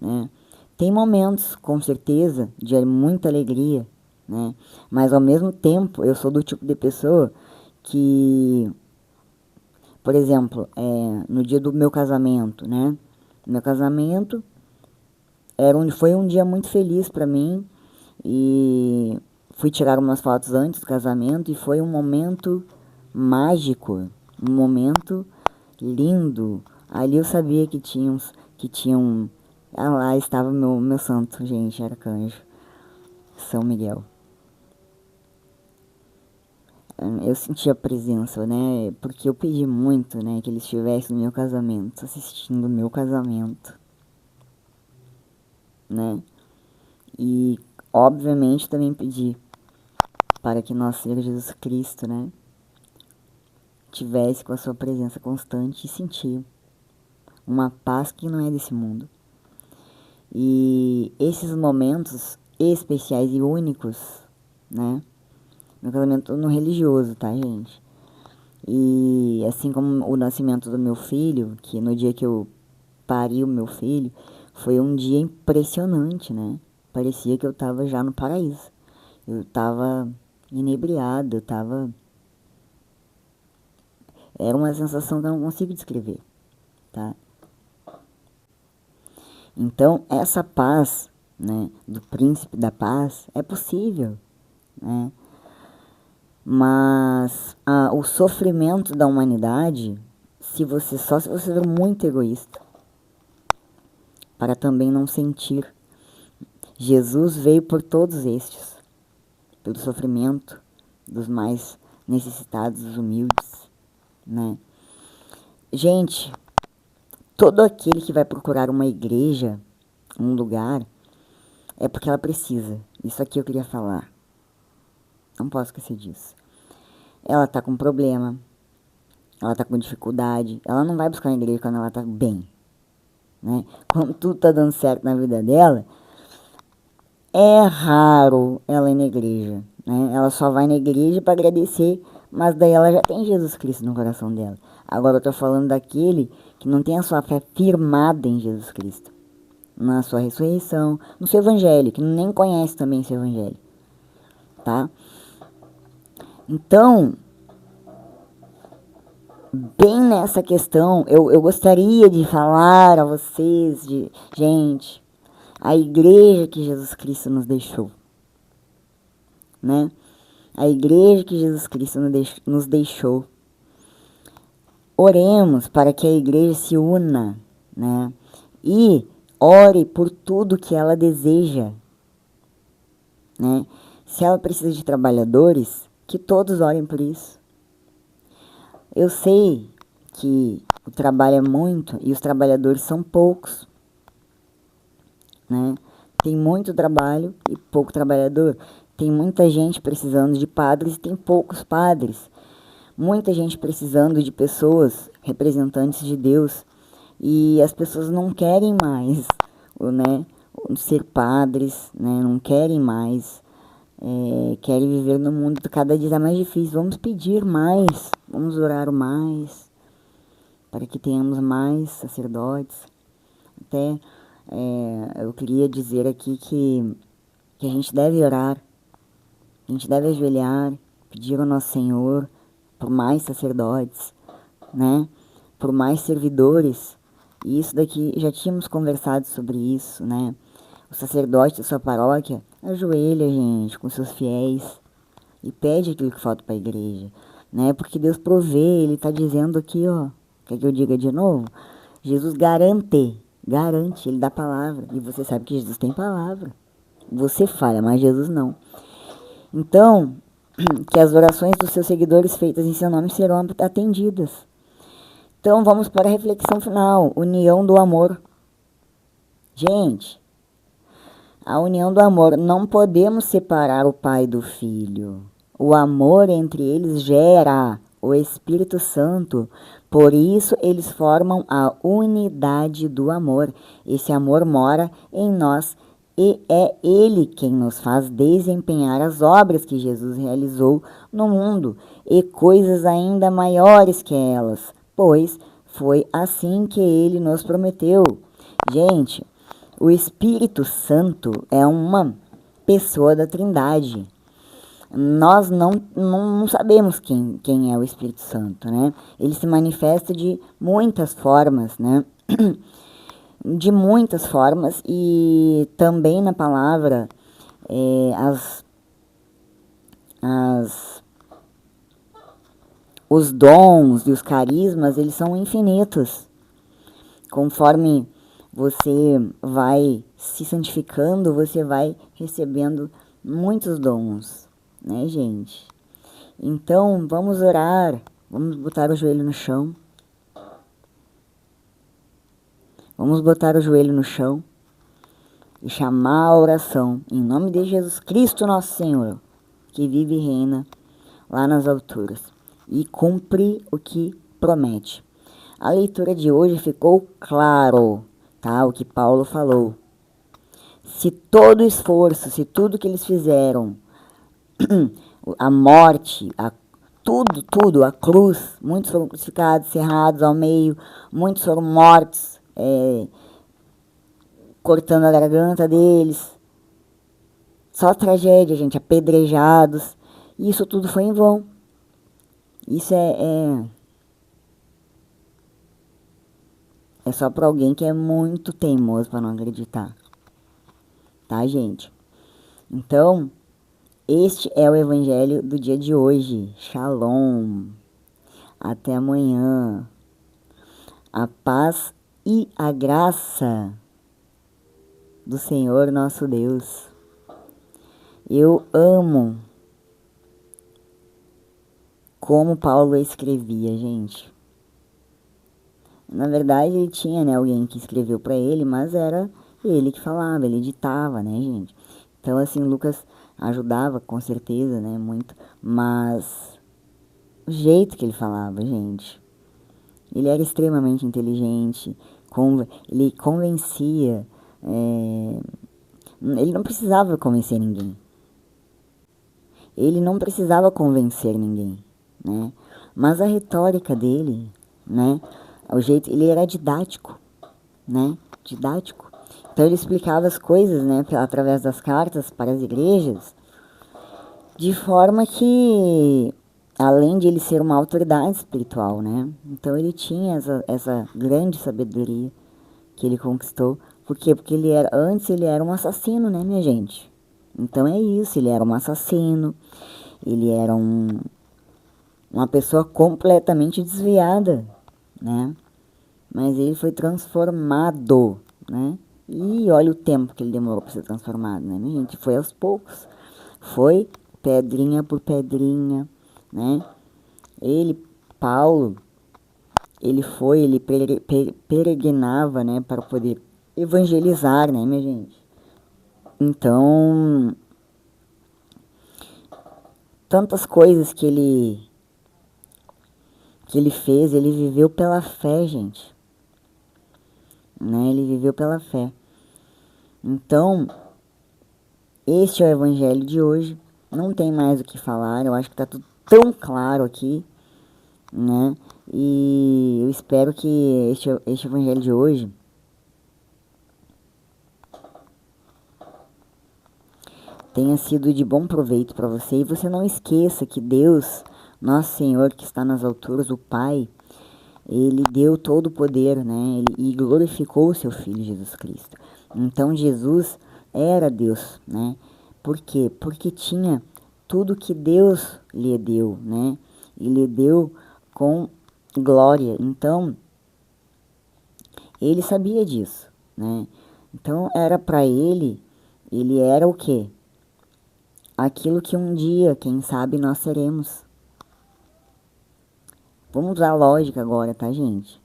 né? Tem momentos, com certeza, de muita alegria, né? Mas ao mesmo tempo, eu sou do tipo de pessoa que, por exemplo, no dia do meu casamento, né? Meu casamento foi um dia muito feliz para mim e fui tirar umas fotos antes do casamento e foi um momento mágico, um momento lindo. Ali eu sabia que tinham, lá estava meu santo, gente, arcanjo, São Miguel. Eu senti a presença, né? Porque eu pedi muito, né, que ele estivesse no meu casamento, assistindo o meu casamento, né? E obviamente também pedi para que nosso Senhor Jesus Cristo, né, tivesse com a sua presença constante e sentir uma paz que não é desse mundo. E esses momentos especiais e únicos, né? Meu casamento no religioso, tá, gente? E assim como o nascimento do meu filho, que no dia que eu pari o meu filho, foi um dia impressionante, né? Parecia que eu tava já no paraíso. Eu tava inebriado, eu tava... Era uma sensação que eu não consigo descrever, tá? Então, essa paz, né, do príncipe da paz é possível, né? Mas o sofrimento da humanidade, se você for muito egoísta, para também não sentir. Jesus veio por todos estes, pelo sofrimento dos mais necessitados, dos humildes, né? Gente, todo aquele que vai procurar uma igreja, um lugar, é porque ela precisa. Isso aqui eu queria falar. Não posso esquecer disso. Ela tá com problema, ela tá com dificuldade, ela não vai buscar uma igreja quando ela tá bem, né? Quando tudo tá dando certo na vida dela, é raro ela ir na igreja, né? Ela só vai na igreja para agradecer, mas daí ela já tem Jesus Cristo no coração dela. Agora eu tô falando daquele que não tem a sua fé firmada em Jesus Cristo, na sua ressurreição, no seu evangelho, que nem conhece também seu evangelho, tá? Então, bem nessa questão, eu gostaria de falar a vocês, gente, a igreja que Jesus Cristo nos deixou, né? A igreja que Jesus Cristo nos deixou. Oremos para que a igreja se una, né? E ore por tudo que ela deseja, né? Se ela precisa de trabalhadores, que todos orem por isso. Eu sei que o trabalho é muito e os trabalhadores são poucos, né? Tem muito trabalho e pouco trabalhador. Tem muita gente precisando de padres e tem poucos padres. Muita gente precisando de pessoas, representantes de Deus. E as pessoas não querem mais, né, ser padres, né? Não querem mais. Querem viver no mundo cada dia mais difícil. Vamos pedir mais, vamos orar mais, para que tenhamos mais sacerdotes. Até eu queria dizer aqui que a gente deve orar, a gente deve ajoelhar, pedir ao nosso Senhor por mais sacerdotes, né? Por mais servidores. E isso daqui, já tínhamos conversado sobre isso, né? O sacerdote da sua paróquia, ajoelha, gente, com seus fiéis e pede aquilo que falta para a igreja, né? Porque Deus provê, Ele está dizendo aqui, ó, quer que eu diga de novo? Jesus garante, Ele dá palavra, e você sabe que Jesus tem palavra. Você falha, mas Jesus não. Então, que as orações dos seus seguidores feitas em seu nome serão atendidas. Então, vamos para a reflexão final. União do amor. Gente, a união do amor. Não podemos separar o pai do filho. O amor entre eles gera o Espírito Santo. Por isso eles formam a unidade do amor. Esse amor mora em nós e é Ele quem nos faz desempenhar as obras que Jesus realizou no mundo e coisas ainda maiores que elas, pois foi assim que Ele nos prometeu. Gente, o Espírito Santo é uma pessoa da Trindade. Nós não sabemos quem é o Espírito Santo, né? Ele se manifesta de muitas formas, né? De muitas formas, e também na palavra, os dons e os carismas, eles são infinitos. Conforme você vai se santificando, você vai recebendo muitos dons, né, gente? Então, vamos orar, vamos botar o joelho no chão. Vamos botar o joelho no chão e chamar a oração em nome de Jesus Cristo, nosso Senhor, que vive e reina lá nas alturas e cumpre o que promete. A leitura de hoje ficou claro, tá? O que Paulo falou. Se todo esforço, se tudo que eles fizeram, a morte, tudo, a cruz, muitos foram crucificados, cerrados ao meio, muitos foram mortos, cortando a garganta deles. Só tragédia, gente, apedrejados. Isso tudo foi em vão. Isso é só para alguém que é muito teimoso para não acreditar. Tá, gente? Então, este é o evangelho do dia de hoje. Shalom. Até amanhã. A paz e a graça do Senhor nosso Deus. Eu amo como Paulo escrevia, gente. Na verdade, ele tinha, né, alguém que escreveu para ele, mas era ele que falava, ele editava, né, gente? Então, assim, Lucas ajudava, com certeza, né, muito. Mas o jeito que ele falava, gente, ele era extremamente inteligente, ele convencia, ele não precisava convencer ninguém. Ele não precisava convencer ninguém, né? Mas a retórica dele, né, o jeito, ele era didático, né? Didático. Então ele explicava as coisas, né, através das cartas para as igrejas, de forma que, além de ele ser uma autoridade espiritual, né? Então ele tinha essa grande sabedoria que ele conquistou. Por quê? Porque antes ele era um assassino, né, minha gente? Então é isso, ele era um assassino, ele era uma pessoa completamente desviada, né? Mas ele foi transformado, né? E olha o tempo que ele demorou para ser transformado, né, minha gente? Foi aos poucos, foi pedrinha por pedrinha, né? Paulo, ele peregrinava, né, para poder evangelizar, né, minha gente? Então, tantas coisas que ele fez, ele viveu pela fé, gente. Né? Ele viveu pela fé. Então, este é o evangelho de hoje. Não tem mais o que falar. Eu acho que está tudo tão claro aqui, né? E eu espero que este evangelho de hoje tenha sido de bom proveito para você. E você não esqueça que Deus, nosso Senhor, que está nas alturas, o Pai, ele deu todo o poder, né? E glorificou o seu Filho Jesus Cristo. Então Jesus era Deus, né? Por quê? Porque tinha tudo que Deus lhe deu, né? E lhe deu com glória. Então ele sabia disso, né? Então era para ele era o quê? Aquilo que um dia, quem sabe, nós seremos. Vamos usar a lógica agora, tá, gente?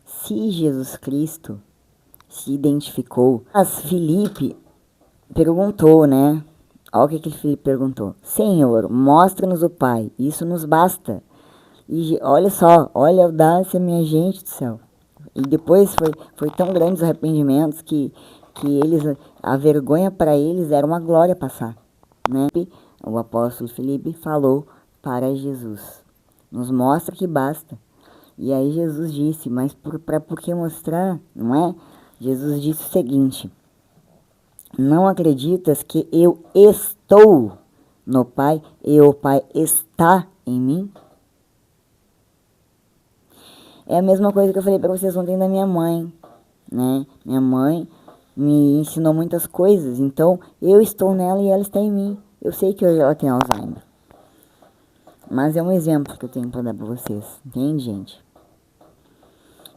Se Jesus Cristo se identificou, mas Filipe perguntou, né? Olha o que aquele Filipe perguntou. Senhor, mostra-nos o Pai, isso nos basta. E olha só, olha a audácia, minha gente do céu. E depois foi tão grande os arrependimentos que eles, a vergonha para eles era uma glória passar, né? O apóstolo Filipe falou para Jesus, nos mostra que basta. E aí Jesus disse, mas por que mostrar, não é? Jesus disse o seguinte, não acreditas que eu estou no Pai e o Pai está em mim? É a mesma coisa que eu falei para vocês ontem da minha mãe, né? Minha mãe me ensinou muitas coisas, então eu estou nela e ela está em mim. Eu sei que hoje ela tem Alzheimer, mas é um exemplo que eu tenho para dar para vocês, entende, gente?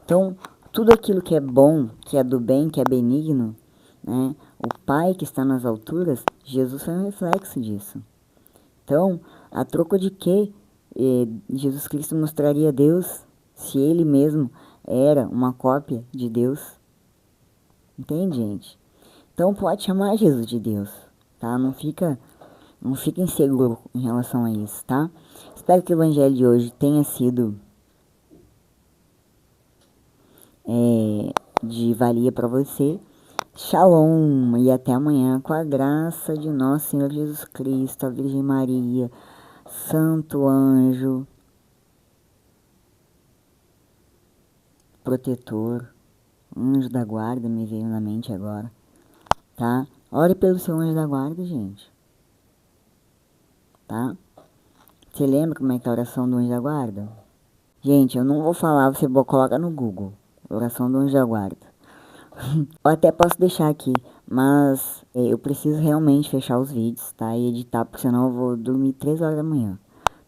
Então, tudo aquilo que é bom, que é do bem, que é benigno, né? O Pai que está nas alturas, Jesus foi um reflexo disso. Então, a troco de que Jesus Cristo mostraria Deus se ele mesmo era uma cópia de Deus? Entende, gente? Então pode chamar Jesus de Deus, tá? Não fica inseguro em relação a isso, tá? Espero que o evangelho de hoje tenha sido de valia para você. Shalom e até amanhã com a graça de nosso Senhor Jesus Cristo, a Virgem Maria, Santo Anjo, protetor, anjo da guarda me veio na mente agora, tá? Ore pelo seu anjo da guarda, gente, tá? Você lembra como é que é a oração do anjo da guarda? Gente, eu não vou falar, você coloca no Google, oração do anjo da guarda. Eu até posso deixar aqui, mas eu preciso realmente fechar os vídeos, tá? E editar, porque senão eu vou dormir 3 horas da manhã,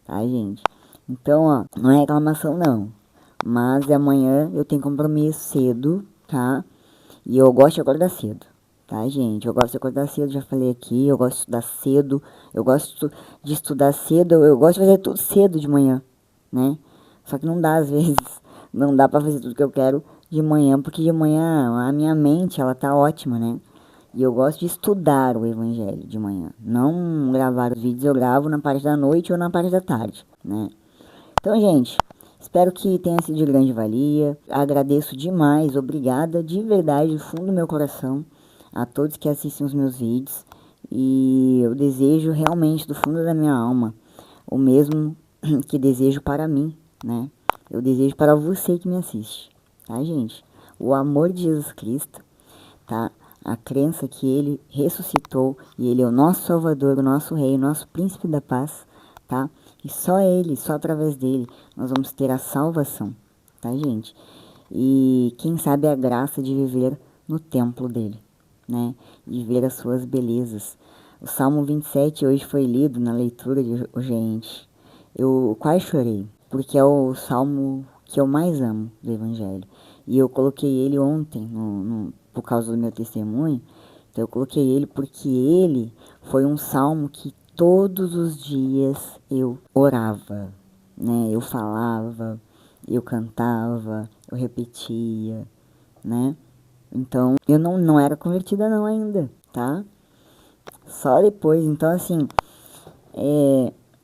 tá, gente? Então, ó, não é reclamação não, mas amanhã eu tenho compromisso cedo, tá? E eu gosto de acordar cedo, tá, gente? Eu gosto de acordar cedo, já falei aqui, eu gosto de estudar cedo, eu gosto de estudar cedo, eu gosto de fazer tudo cedo de manhã, né? Só que não dá, às vezes, não dá pra fazer tudo que eu quero de manhã, porque de manhã a minha mente, ela tá ótima, né? E eu gosto de estudar o evangelho de manhã, não gravar os vídeos, eu gravo na parte da noite ou na parte da tarde, né? Então, gente, espero que tenha sido de grande valia. Agradeço demais, obrigada de verdade, do fundo do meu coração, a todos que assistem os meus vídeos. E eu desejo realmente, do fundo da minha alma, o mesmo que desejo para mim, né? Eu desejo para você que me assiste, tá, gente? O amor de Jesus Cristo, tá? A crença que Ele ressuscitou e Ele é o nosso Salvador, o nosso Rei, o nosso Príncipe da Paz, tá? E só Ele, só através dele, nós vamos ter a salvação, tá, gente? E quem sabe a graça de viver no templo dele, né? De ver as suas belezas. O Salmo 27 hoje foi lido na leitura de gente. Eu quase chorei, porque é o salmo que eu mais amo do Evangelho. E eu coloquei ele ontem, por causa do meu testemunho. Então eu coloquei ele porque ele foi um salmo que todos os dias eu orava, né? Eu falava, eu cantava, eu repetia, né? Então eu não era convertida não ainda, tá? Só depois, então assim,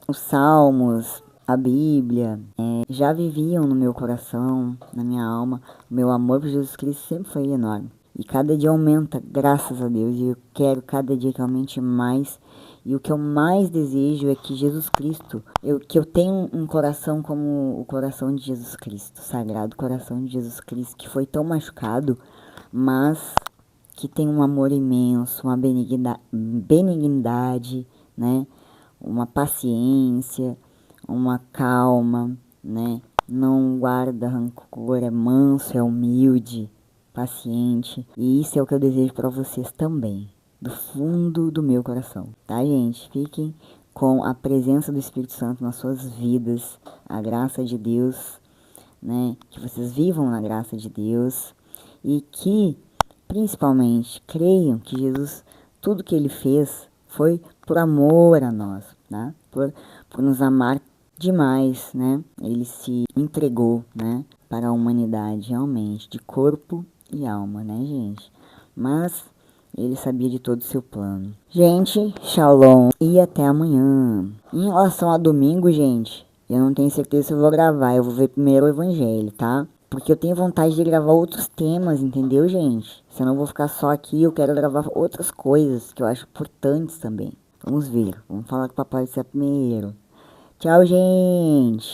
os salmos, a Bíblia, já viviam no meu coração, na minha alma. O meu amor por Jesus Cristo sempre foi enorme. E cada dia aumenta, graças a Deus. E eu quero cada dia que aumente mais. E o que eu mais desejo é que Jesus Cristo, que eu tenha um coração como o coração de Jesus Cristo, o sagrado coração de Jesus Cristo, que foi tão machucado, mas que tem um amor imenso, uma benignidade, né? Uma paciência, uma calma, né? Não guarda rancor, é manso, é humilde, paciente. E isso é o que eu desejo para vocês também, do fundo do meu coração, tá, gente? Fiquem com a presença do Espírito Santo nas suas vidas, a graça de Deus, né? Que vocês vivam na graça de Deus e que, principalmente, creiam que Jesus, tudo que Ele fez foi por amor a nós, né? Por nos amar demais, né? Ele se entregou, né? Para a humanidade, realmente, de corpo e alma, né, gente? Mas Ele sabia de todo o seu plano. Gente, shalom e até amanhã. Em relação a domingo, gente, eu não tenho certeza se eu vou gravar. Eu vou ver primeiro o evangelho, tá? Porque eu tenho vontade de gravar outros temas, entendeu, gente? Senão eu vou ficar só aqui, eu quero gravar outras coisas que eu acho importantes também. Vamos ver. Vamos falar com o Papai do Céu primeiro. Tchau, gente!